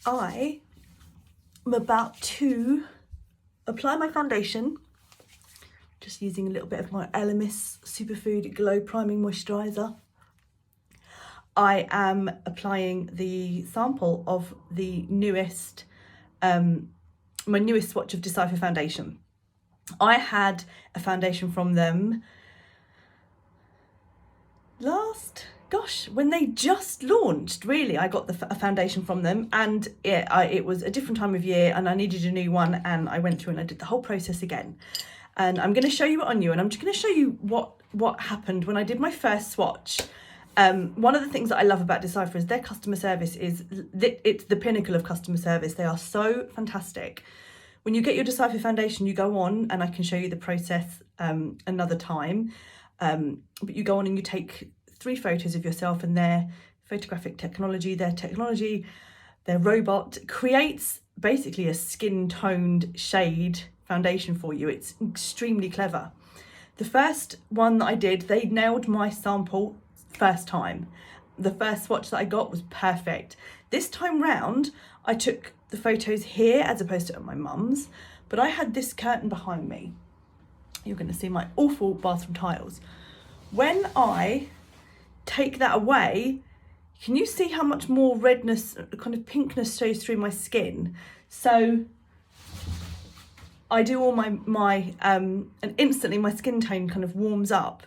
I am about to apply my foundation, just using a little bit of my Elemis Superfood Glow Priming Moisturiser. I am applying the sample of the newest, my newest swatch of Dcypher foundation. I had a foundation from them when they just launched, really. I got a foundation from them, and it was a different time of year and I needed a new one, and I went through and I did the whole process again. And I'm going to show you it on you, and I'm just going to show you what happened when I did my first swatch. One of the things that I love about Dcypher is their customer service it's the pinnacle of customer service. They are so fantastic. When you get your Dcypher foundation, you go on, and I can show you the process another time, but you go on and you take 3 photos of yourself, and their photographic technology, their robot creates basically a skin-toned shade foundation for you. It's extremely clever. The first one that I did, they nailed my sample first time. The first swatch that I got was perfect. This time round, I took the photos here as opposed to at my mum's, but I had this curtain behind me. You're going to see my awful bathroom tiles. When I take that away, can you see how much more redness, kind of pinkness shows through my skin? So I do all my and instantly my skin tone kind of warms up.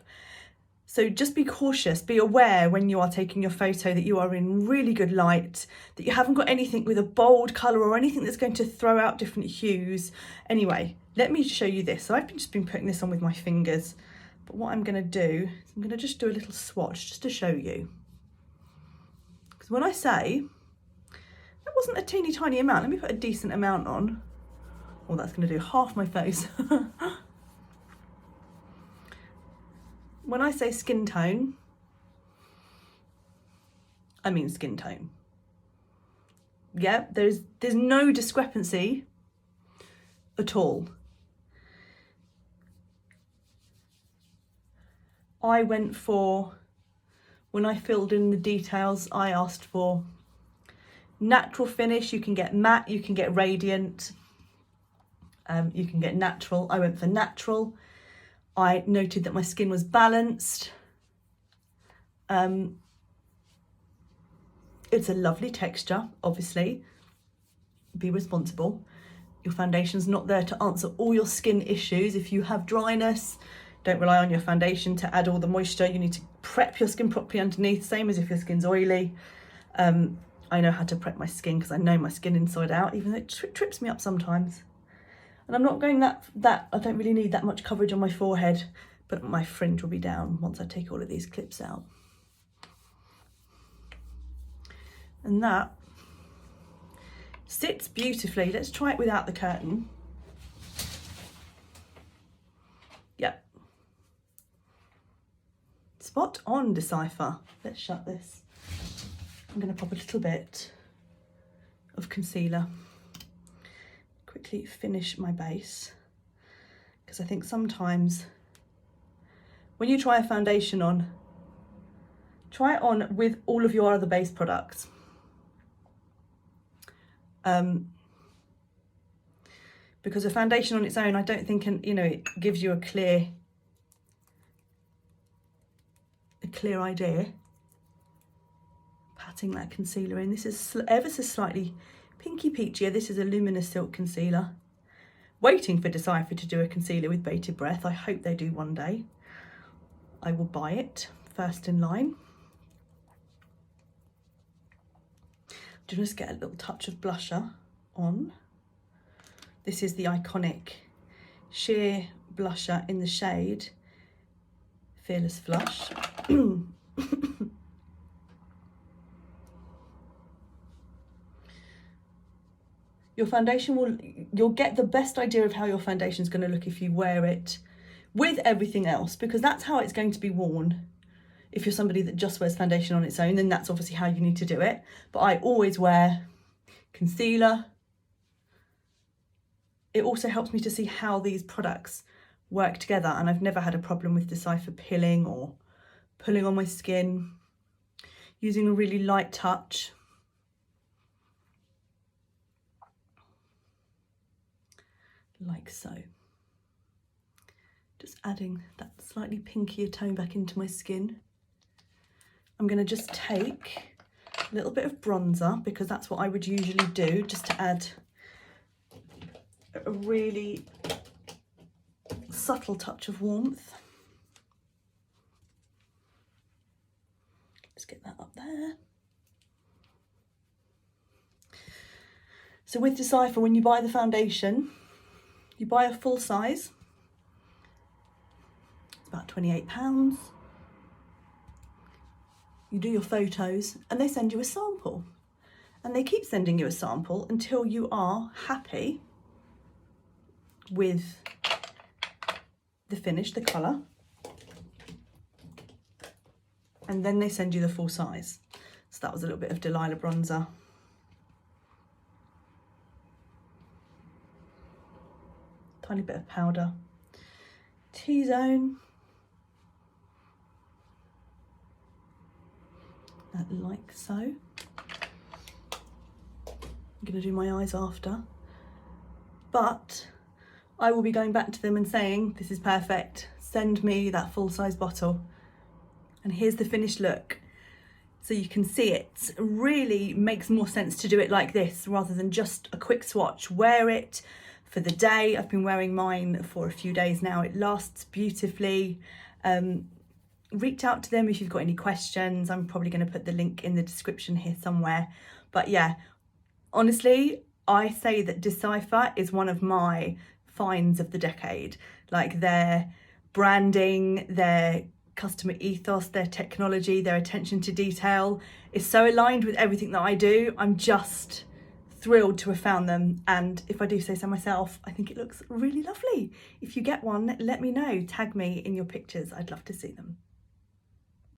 So just be cautious, be aware when you are taking your photo that you are in really good light, that you haven't got anything with a bold colour or anything that's going to throw out different hues. Anyway, let me show you this. So I've just been putting this on with my fingers, but what I'm going to do is I'm going to just do a little swatch just to show you. Because when I say, that wasn't a teeny tiny amount, let me put a decent amount on. Well, that's going to do half my face. When I say skin tone, I mean skin tone. Yeah, there's no discrepancy at all. I went for, when I filled in the details, I asked for natural finish. You can get matte, you can get radiant, you can get natural. I went for natural. I noted that my skin was balanced. It's a lovely texture, obviously. Be responsible. Your foundation's not there to answer all your skin issues. If you have dryness, don't rely on your foundation to add all the moisture. You need to prep your skin properly underneath, same as if your skin's oily. I know how to prep my skin because I know my skin inside out, even though it trips me up sometimes. And I'm not going that I don't really need that much coverage on my forehead, but my fringe will be down once I take all of these clips out. And that sits beautifully. Let's try it without the curtain. Yep. Spot on, Dcypher. Let's shut this. I'm going to pop a little bit of concealer. Quickly finish my base, because I think sometimes when you try a foundation on, try it on with all of your other base products. Because a foundation on its own, I don't think, it gives you a clear idea. Patting that concealer in. This is ever so slightly pinky peachier. This is a Luminous Silk Concealer. Waiting for Dcypher to do a concealer with Bated Breath. I hope they do one day. I will buy it first in line. Just get a little touch of blusher on. This is the iconic sheer blusher in the shade Fearless Flush. Your foundation you'll get the best idea of how your foundation is going to look if you wear it with everything else, because that's how it's going to be worn. If you're somebody that just wears foundation on its own, then that's obviously how you need to do it. But I always wear concealer. It also helps me to see how these products work together, and I've never had a problem with Dcypher pilling or pulling on my skin. Using a really light touch. like so. Just adding that slightly pinkier tone back into my skin. I'm going to just take a little bit of bronzer, because that's what I would usually do, just to add a really subtle touch of warmth. Just get that up there. So with Dcypher, when you buy the foundation, you buy a full size. It's about £28. You do your photos and they send you a sample. And they keep sending you a sample until you are happy with the finish, the colour. And then they send you the full size. So that was a little bit of Delilah bronzer. Tiny bit of powder. T-zone. Like so. I'm going to do my eyes after. But I will be going back to them and saying, this is perfect. Send me that full-size bottle. And here's the finished look. So you can see it really makes more sense to do it like this rather than just a quick swatch. Wear it for the day. I've been wearing mine for a few days now. It lasts beautifully. Reach out to them if you've got any questions. I'm probably going to put the link in the description here somewhere. But yeah, honestly, I say that Dcypher is one of my finds of the decade. Like their branding, their customer ethos, their technology, their attention to detail is so aligned with everything that I do. I'm just thrilled to have found them, and if I do say so myself, I think it looks really lovely. If you get one, let me know, tag me in your pictures, I'd love to see them.